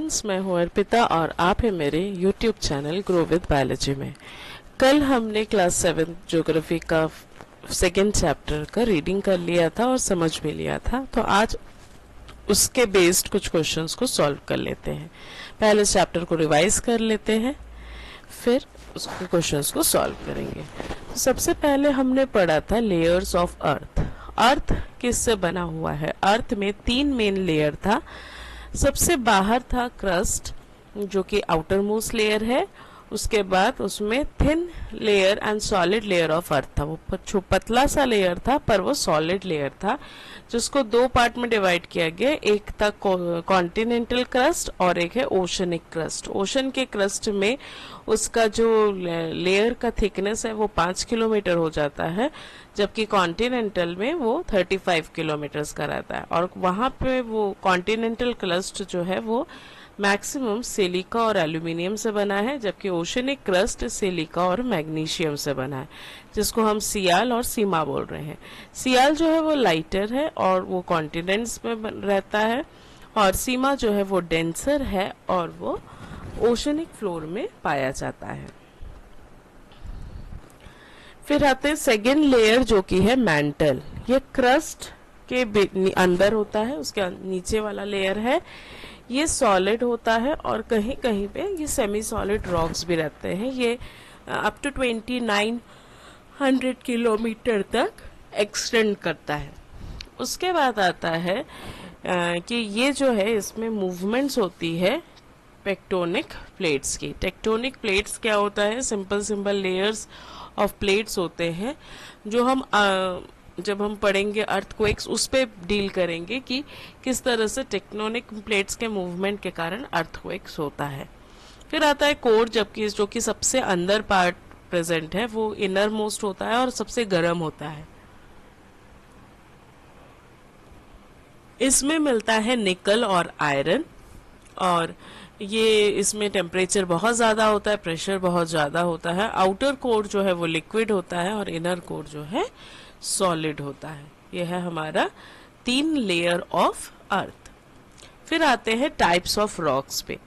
Students, मैं हूं अर्पिता और आप हैं मेरे YouTube channel grow with biology में। कल हमने क्लास 7 ज्योग्राफी का सेकेंड चैप्टर का रीडिंग कर लिया था और समझ भी लिया था, तो आज उसके बेस्ड कुछ क्वेश्चंस को सॉल्व कर लेते हैं। पहले चैप्टर को रिवाइज कर लेते हैं, फिर उसके क्वेश्चंस को सॉल्व करेंगे। तो सबसे पहले हमने पढ़ा था लेयर्स ऑफ अर्थ। अर्थ किससे बना हुआ है? अर्थ में 3 मेन लेयर था। सबसे बाहर था क्रस्ट, जो कि आउटर मोस्ट लेयर है। उसके बाद उसमें thin layer and solid layer of earth था। वो पतला सा लेयर था पर वो सॉलिड लेयर था, जिसको 2 पार्ट में डिवाइड किया गया। एक था कॉन्टिनेंटल क्रस्ट और एक है ओशनिक क्रस्ट। ओशन के क्रस्ट में उसका जो लेयर का थिकनेस है वो 5 किलोमीटर हो जाता है, जबकि कॉन्टिनेंटल में वो 35 किलोमीटर का रहता है। और वहां पे वो कॉन्टिनेंटल क्रस्ट जो है वो मैक्सिमम सिलिका और एल्यूमिनियम से बना है, जबकि ओशनिक क्रस्ट सिलिका और मैग्नीशियम से बना है, जिसको हम सियाल और सीमा बोल रहे हैं। सियाल जो है वो लाइटर है और वो कॉन्टिनेंट्स में रहता है, और सीमा जो है वो डेंसर है और वो ओशनिक फ्लोर में पाया जाता है। फिर आते हैं सेकेंड लेयर, जो कि है मैंटल। ये क्रस्ट के अंदर होता है, उसके नीचे वाला लेयर है, ये सॉलिड होता है और कहीं कहीं पे ये सेमी सॉलिड रॉक्स भी रहते हैं। ये अप टू 2900 किलोमीटर तक एक्सटेंड करता है। उसके बाद आता है कि ये जो है इसमें मूवमेंट्स होती है टेक्टोनिक प्लेट्स की। टेक्टोनिक प्लेट्स क्या होता है? सिंपल लेयर्स ऑफ प्लेट्स होते हैं, जो हम जब हम पढ़ेंगे अर्थक्वेक्स उस पे डील करेंगे कि किस तरह से टेक्टोनिक प्लेट्स के मूवमेंट के कारण अर्थक्वेक्स होता है। फिर आता है कोर, जबकि जो कि सबसे अंदर पार्ट प्रेजेंट है, वो इनर मोस्ट होता है और सबसे गर्म होता है। इसमें मिलता है निकल और आयरन, और ये इसमें टेम्परेचर बहुत ज़्यादा होता है, प्रेशर बहुत ज़्यादा होता है। आउटर कोर जो है वो लिक्विड होता है और इनर कोर जो है सॉलिड होता है। यह है हमारा 3 लेयर ऑफ अर्थ। फिर आते हैं टाइप्स ऑफ रॉक्स पे।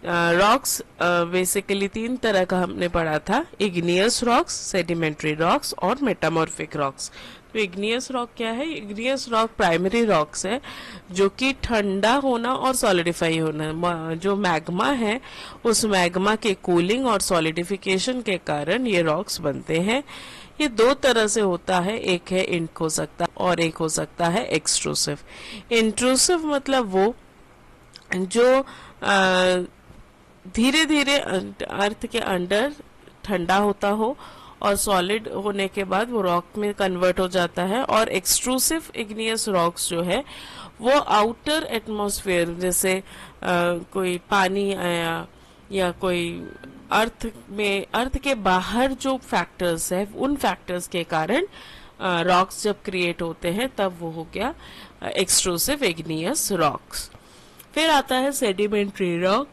रॉक्स बेसिकली 3 तरह का हमने पढ़ा था: इग्नियस रॉक्स, सेडिमेंट्री रॉक्स और मेटामॉर्फिक रॉक्स। तो इग्नियस रॉक क्या है? इग्नियस रॉक प्राइमरी रॉक्स है, जो कि ठंडा होना और सॉलिडिफाई होना, जो मैग्मा है उस मैग्मा के कूलिंग और सॉलिडिफिकेशन के कारण ये रॉक्स बनते हैं। ये 2 तरह से होता है, एक है इंक हो सकता है और एक हो सकता है एक्सट्रूसिव। इंट्रूसिव मतलब वो जो धीरे धीरे अर्थ के अंदर ठंडा होता हो और सॉलिड होने के बाद वो रॉक में कन्वर्ट हो जाता है। और एक्सट्रूसिव इग्नियस रॉक्स जो है वो आउटर एटमॉस्फेयर, जैसे कोई पानी आया या कोई अर्थ के बाहर जो फैक्टर्स है, उन फैक्टर्स के कारण रॉक्स जब क्रिएट होते हैं तब वो हो गया एक्सट्रूसिव इग्नियस रॉक्स। फिर आता है सेडिमेंट्री रॉक।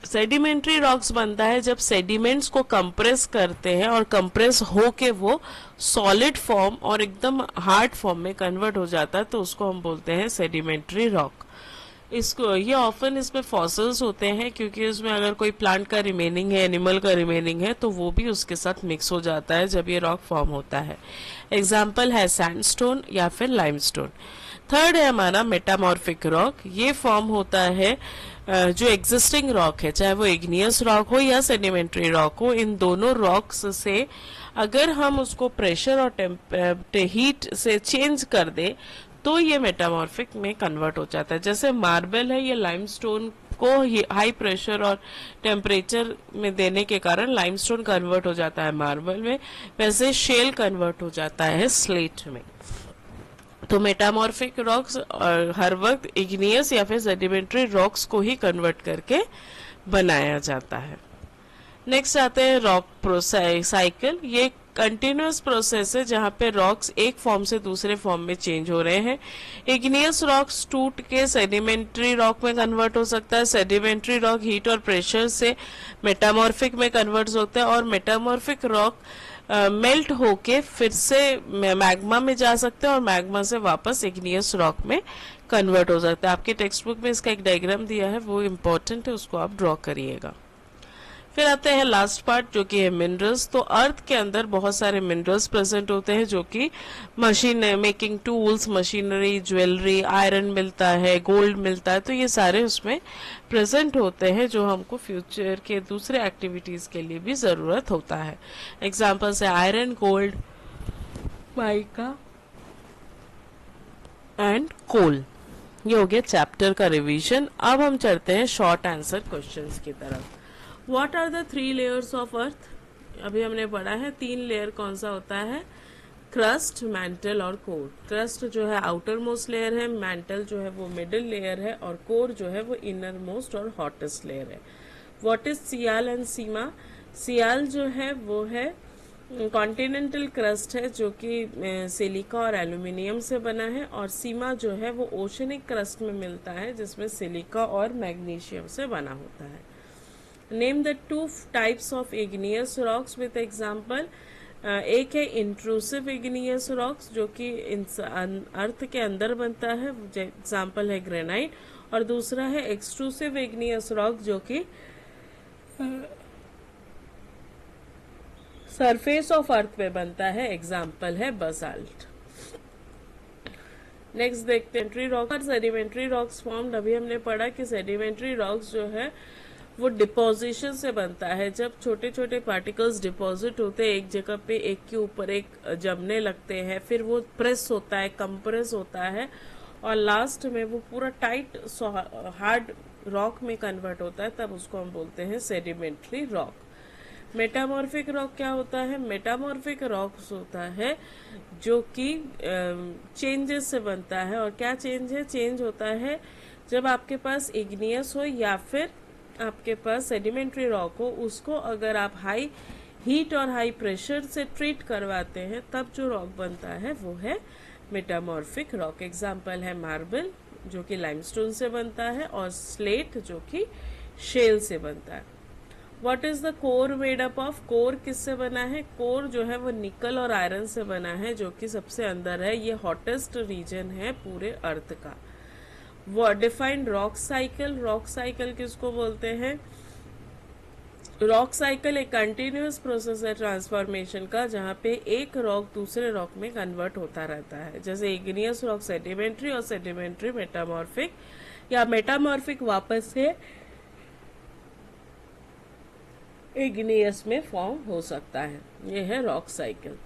सेडिमेंट्री रॉक्स बनता है जब सेडिमेंट्स को कंप्रेस करते हैं और कंप्रेस होके वो सॉलिड फॉर्म और एकदम हार्ड फॉर्म में कन्वर्ट हो जाता है, तो उसको हम बोलते हैं सेडिमेंट्री रॉक। इसको ये ऑफन इसमें फॉसिल्स होते हैं, क्योंकि उसमें अगर कोई प्लांट का रिमेनिंग है, एनिमल का रिमेनिंग है, तो वो भी उसके साथ मिक्स हो जाता है जब ये रॉक फॉर्म होता है। एग्जाम्पल है सैंडस्टोन या फिर लाइमस्टोन। थर्ड है हमारा मेटामॉर्फिक रॉक। ये फॉर्म होता है जो एग्जिस्टिंग रॉक है, चाहे वो इग्नियस रॉक हो या सेडिमेंट्री रॉक हो, इन दोनों रॉक्स से अगर हम उसको प्रेशर और हीट से चेंज कर दे तो ये मेटामॉर्फिक में कन्वर्ट हो जाता है। जैसे मार्बल है, ये लाइमस्टोन को हाई प्रेशर और टेम्परेचर में देने के कारण लाइमस्टोन कन्वर्ट हो जाता है मार्बल में, वैसे शेल कन्वर्ट हो जाता है स्लेट में। तो मेटामॉर्फिक रॉक्स हर वक्त इग्नियस या फिर सेडिमेंट्री रॉक्स को ही कन्वर्ट करके बनाया जाता है। नेक्स्ट आते हैं रॉक साइकिल। ये कंटिन्यूअस प्रोसेस है जहाँ पे रॉक्स एक फॉर्म से दूसरे फॉर्म में चेंज हो रहे हैं। इग्नियस रॉक्स टूट के सेडिमेंट्री रॉक में कन्वर्ट हो सकता है, सेडिमेंट्री रॉक हीट और प्रेशर से मेटामॉर्फिक में कन्वर्ट होता है, और मेटामॉर्फिक रॉक मेल्ट होके फिर से मैग्मा में जा सकते हैं और मैग्मा से वापस इग्नियस रॉक में कन्वर्ट हो सकता है। आपके टेक्स्ट बुक में इसका एक डायग्राम दिया है, वो इम्पोर्टेंट है, उसको आप ड्रॉ करिएगा। फिर आते हैं लास्ट पार्ट जो कि है मिनरल्स। तो अर्थ के अंदर बहुत सारे मिनरल्स प्रेजेंट होते हैं जो कि machine making tools, machinery, jewellery, iron मिलता है, गोल्ड मिलता है, तो ये सारे उसमें प्रेजेंट होते हैं जो हमको फ्यूचर के दूसरे एक्टिविटीज के लिए भी जरूरत होता है। एग्जाम्पल्स है iron, gold, mica and coal. ये हो गया चैप्टर का रिवीजन। अब हम चलते हैं शॉर्ट आंसर क्वेश्चंस की तरफ। What are the 3 layers of earth? अभी हमने पढ़ा है 3 लेयर कौन सा होता है, क्रस्ट, मैंटल और कोर। क्रस्ट जो है आउटर मोस्ट लेयर है, मैंटल जो है वो मिडिल लेयर है, और कोर जो है वो इनर मोस्ट और हॉटेस्ट लेयर है। व्हाट इज सियाल एंड सीमा? सियाल जो है वो है कॉन्टिनेंटल क्रस्ट है जो कि सिलिका और एल्यूमिनियम से बना है, और सीमा जो है वो ओशनिक क्रस्ट में मिलता है जिसमें सिलिका और मैग्नीशियम से बना होता है। Name the 2 types of igneous rocks with example. एक है इंट्रूसिव इग्नियस रॉक्स जो कि अर्थ के अंदर बनता है, एग्जाम्पल है ग्रेनाइट, और दूसरा है एक्सट्रूसिव इग्नियस रॉक जो कि सरफेस ऑफ अर्थ पे बनता है, एग्जाम्पल है बसाल्ट। नेक्स्ट देखते हैं सेडिमेंट्री रॉक और सेडिमेंट्री रॉक्स फॉर्म्ड। अभी हमने पढ़ा कि सेडिमेंट्री रॉक्स जो है वो डिपोजिशन से बनता है। जब छोटे छोटे पार्टिकल्स डिपॉजिट होते हैं एक जगह पे, एक के ऊपर एक जमने लगते हैं, फिर वो प्रेस होता है, कंप्रेस होता है, और लास्ट में वो पूरा टाइट हार्ड रॉक में कन्वर्ट होता है, तब उसको हम बोलते हैं सेडिमेंट्री रॉक। मेटामॉर्फिक रॉक क्या होता है? मेटामॉर्फिक रॉक्स होता है जो कि चेंजेस से बनता है। और क्या चेंज है? चेंज होता है जब आपके पास इग्नियस हो या फिर आपके पास सेडिमेंट्री रॉक हो, उसको अगर आप हाई हीट और हाई प्रेशर से ट्रीट करवाते हैं तब जो रॉक बनता है वो है मेटामॉर्फिक रॉक। एग्जाम्पल है मार्बल जो कि लाइमस्टोन से बनता है, और स्लेट जो कि शेल से बनता है। What is the core made up of? Core किससे बना है? कोर जो है वो निकल और आयरन से बना है जो कि सबसे अंदर है। ये हॉटेस्ट रीजन है पूरे अर्थ का। वो defined rock cycle. Rock cycle किसको बोलते हैं? रॉक साइकिल एक कंटिन्यूअस प्रोसेस है ट्रांसफॉर्मेशन का, जहाँ पे एक रॉक दूसरे रॉक में कन्वर्ट होता रहता है। जैसे इग्नियस रॉक सेडिमेंट्री और सेडिमेंट्री मेटामॉर्फिक, या मेटामॉर्फिक वापस से इग्नियस में फॉर्म हो सकता है। ये है rock cycle.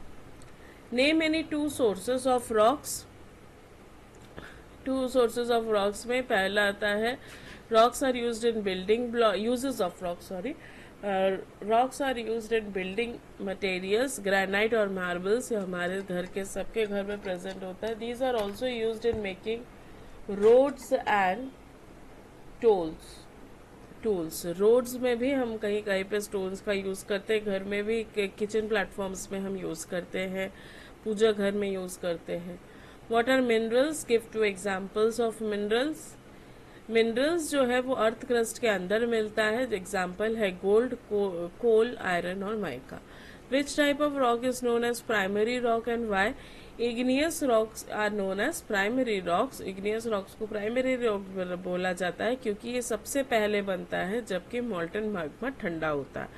Name any 2 sources of rocks. 2 sources of rocks में पहला आता है rocks are used in building uses of rocks rocks are used in building materials. Granite और मार्बल्स हमारे घर के सबके घर में प्रेजेंट होता है। These are also used in making roads and tools. Roads में भी हम कहीं कहीं पे स्टोन्स का यूज करते हैं, घर में भी किचन प्लेटफॉर्म्स में हम यूज करते हैं, पूजा घर में यूज करते हैं। What are minerals? Give 2 examples of minerals. Minerals जो है वो अर्थ क्रस्ट के अंदर मिलता है, एग्जाम्पल है गोल्ड, कोल, आयरन और mica. Which type of rock is known as primary rock and why? Igneous rocks are known as primary rocks. Igneous rocks को प्राइमरी रॉक बोला जाता है क्योंकि ये सबसे पहले बनता है जबकि मॉल्टन मैग्मा ठंडा होता है।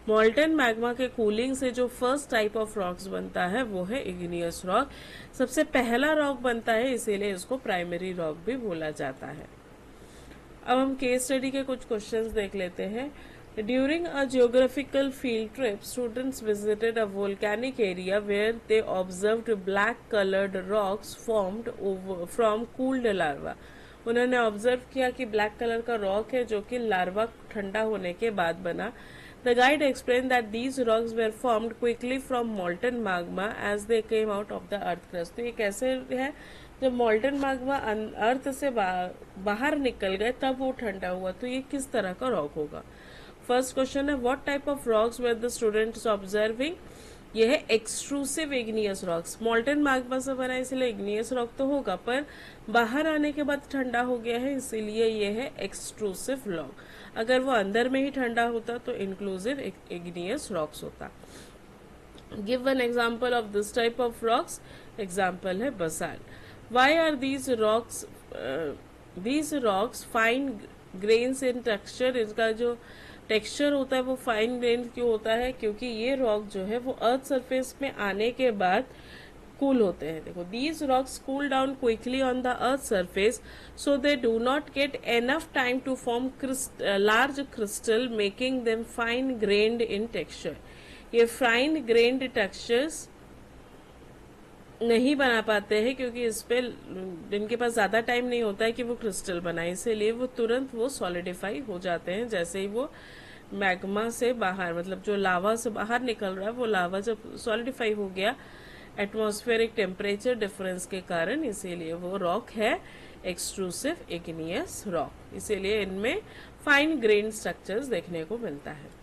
मॉल्टन मैग्मा के कूलिंग से जो फर्स्ट टाइप ऑफ रॉक्स बनता है वो है इग्नियस रॉक। सबसे पहला रॉक बनता है, इसीलिए इसको प्राइमरी रॉक भी बोला जाता है। अब हम केस स्टडी के कुछ क्वेश्चंस देख लेते हैं। During a geographical field trip, students visited a volcanic area where they observed black-colored rocks formed from cooled lava. उन्होंने ऑब्जर्व किया कि ब्लैक कलर का रॉक है जो कि लार्वा ठंडा होने के बाद बना। The guide explained that these rocks were formed quickly from molten magma as they came out of the earth crust. तो ये कैसे है? जब मॉल्टन मैग्मा अर्थ से बाहर निकल गए तब वो ठंडा हुआ। तो ये किस तरह का रॉक होगा? फर्स्ट क्वेश्चन है what type of rocks were the students observing? ये है एक्सट्रूसिव इग्नियस रॉक्स। मॉल्टन मैग्मा से बना इसलिए इग्नियस रॉक तो होगा, पर बाहर आने के बाद ठंडा हो गया है इसीलिए ये है एक्सट्रूसिव रॉक। अगर वो अंदर में ही ठंडा होता तो इंक्लूसिव इग्नियस रॉक्स होता। Give one example of this type of rocks. Example है basalt. Why are these rocks these rocks fine grains in texture, इसका जो टेक्सचर होता है वो फाइन ग्रेन क्यों होता है, क्योंकि ये रॉक जो है वो अर्थ सरफेस में आने के बाद कूल होते हैं। देखो, these rocks cool down quickly on the earth surface so they do not get enough time to form large crystal making them fine grained in texture. ये फाइन ग्रेन्ड टेक्सचर्स नहीं बना पाते हैं क्योंकि इस पे इनके पास ज्यादा टाइम नहीं होता है कि वो क्रिस्टल बनाए, इसीलिए वो तुरंत वो सॉलिडिफाई हो जाते हैं जैसे ही वो मैग्मा से बाहर, मतलब जो लावा से बाहर निकल रहा है, वो लावा जब सॉलिडिफाई हो गया एटमॉस्फेरिक टेम्परेचर डिफरेंस के कारण, इसीलिए वो रॉक है एक्सट्रूसिव इग्नियस रॉक। इसीलिए इनमें फाइन ग्रेन स्ट्रक्चर्स देखने को मिलता है।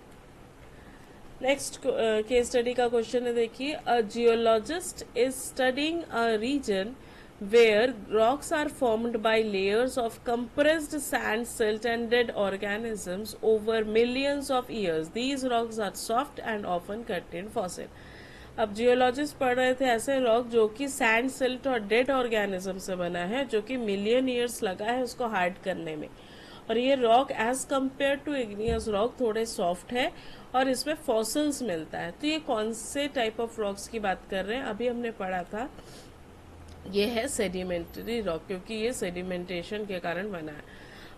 नेक्स्ट केस स्टडी का क्वेश्चन है, देखिए, a geologist is studying a region where rocks are formed by layers of compressed sand, silt and dead organisms over millions of years. These rocks are soft and often contain fossil. अब geologist पढ़ रहे थे ऐसे rock जो कि sand, silt और dead organism से बना है, जो कि मिलियन ईयर्स लगा है उसको हार्ड करने में, और ये rock as compare to igneous rock थोड़े सॉफ्ट है और इसमें फॉसिल्स मिलता है। तो ये कौन से टाइप ऑफ रॉक्स की बात कर रहे हैं, अभी हमने पढ़ा था, ये है सेडिमेंट्री रॉक, क्योंकि ये सेडिमेंटेशन के कारण बना है।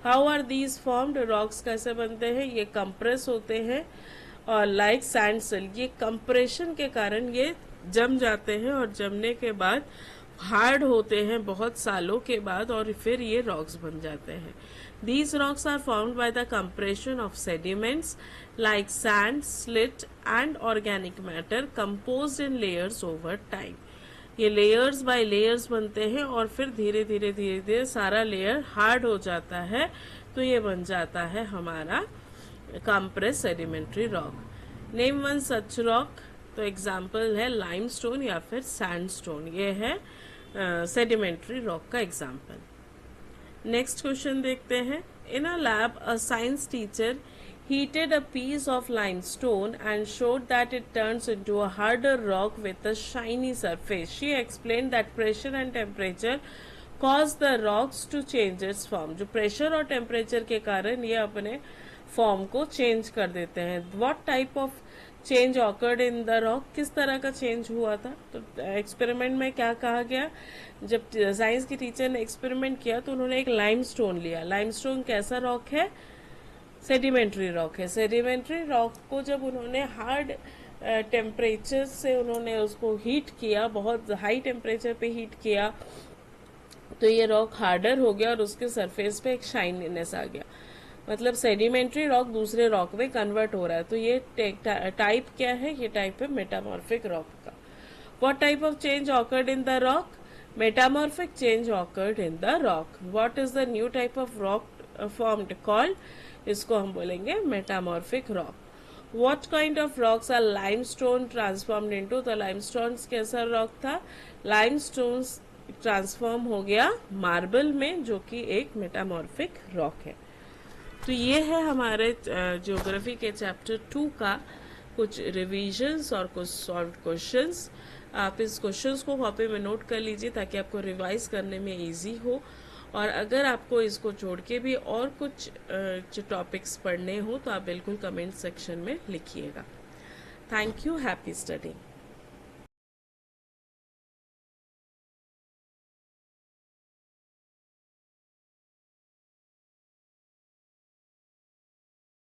How are these formed, rocks कैसे बनते हैं, ये कंप्रेस होते हैं और लाइक सैंड सिल्ट, ये कंप्रेशन के कारण ये जम जाते हैं और जमने के बाद हार्ड होते हैं बहुत सालों के बाद और फिर ये रॉक्स बन जाते हैं। These rocks are formed by the compression of sediments like sand, slit and organic matter composed in layers over time. ये लेयर्स बाय लेयर्स बनते हैं और फिर धीरे धीरे धीरे धीरे सारा लेयर हार्ड हो जाता है, तो ये बन जाता है हमारा compress sedimentary rock. Name one such rock, तो एग्जाम्पल है लाइमस्टोन या फिर सैंडस्टोन, ये है सेडिमेंट्री रॉक का एग्जाम्पल। नेक्स्ट क्वेश्चन देखते हैं, in a lab a science teacher heated a piece of limestone and showed that it turns into a harder rock with a shiny surface. She explained that pressure and temperature cause the rocks to change its form. जो pressure और temperature के कारण ये अपने form को change कर देते हैं। What type of change occurred in the rock? किस तरह का change हुआ था? तो experiment में क्या कहा गया, जब साइंस की टीचर ने experiment किया तो उन्होंने एक limestone लिया। limestone कैसा rock है, सेडिमेंट्री रॉक है। सेडिमेंट्री रॉक को जब उन्होंने हार्ड टेम्परेचर से उन्होंने उसको हीट किया, बहुत हाई टेम्परेचर पे हीट किया, तो ये रॉक हार्डर हो गया और उसके सरफेस पे एक शाइनीनेस आ गया। मतलब सेडिमेंट्री रॉक दूसरे रॉक में कन्वर्ट हो रहा है। तो ये टाइप क्या है, ये टाइप है मेटामॉर्फिक रॉक का। What type of change occurred in the rock, metamorphic change occurred in the rock. What is the new type of rock formed called, इसको हम बोलेंगे metamorphic rock. What kind of rocks are limestone transformed into, तो limestone कैसा rock था, limestone transform हो गया marble में, जो कि एक मेटामॉर्फिक रॉक है। तो ये है हमारे ज्योग्राफी के चैप्टर 2 का कुछ रिविजन्स और कुछ सॉल्व क्वेश्चंस। आप इस क्वेश्चंस को कॉपी में नोट कर लीजिए ताकि आपको रिवाइज करने में इजी हो, और अगर आपको इसको छोड़ के भी और कुछ टॉपिक्स पढ़ने हो तो आप बिल्कुल कमेंट सेक्शन में लिखिएगा। Thank you, happy studying.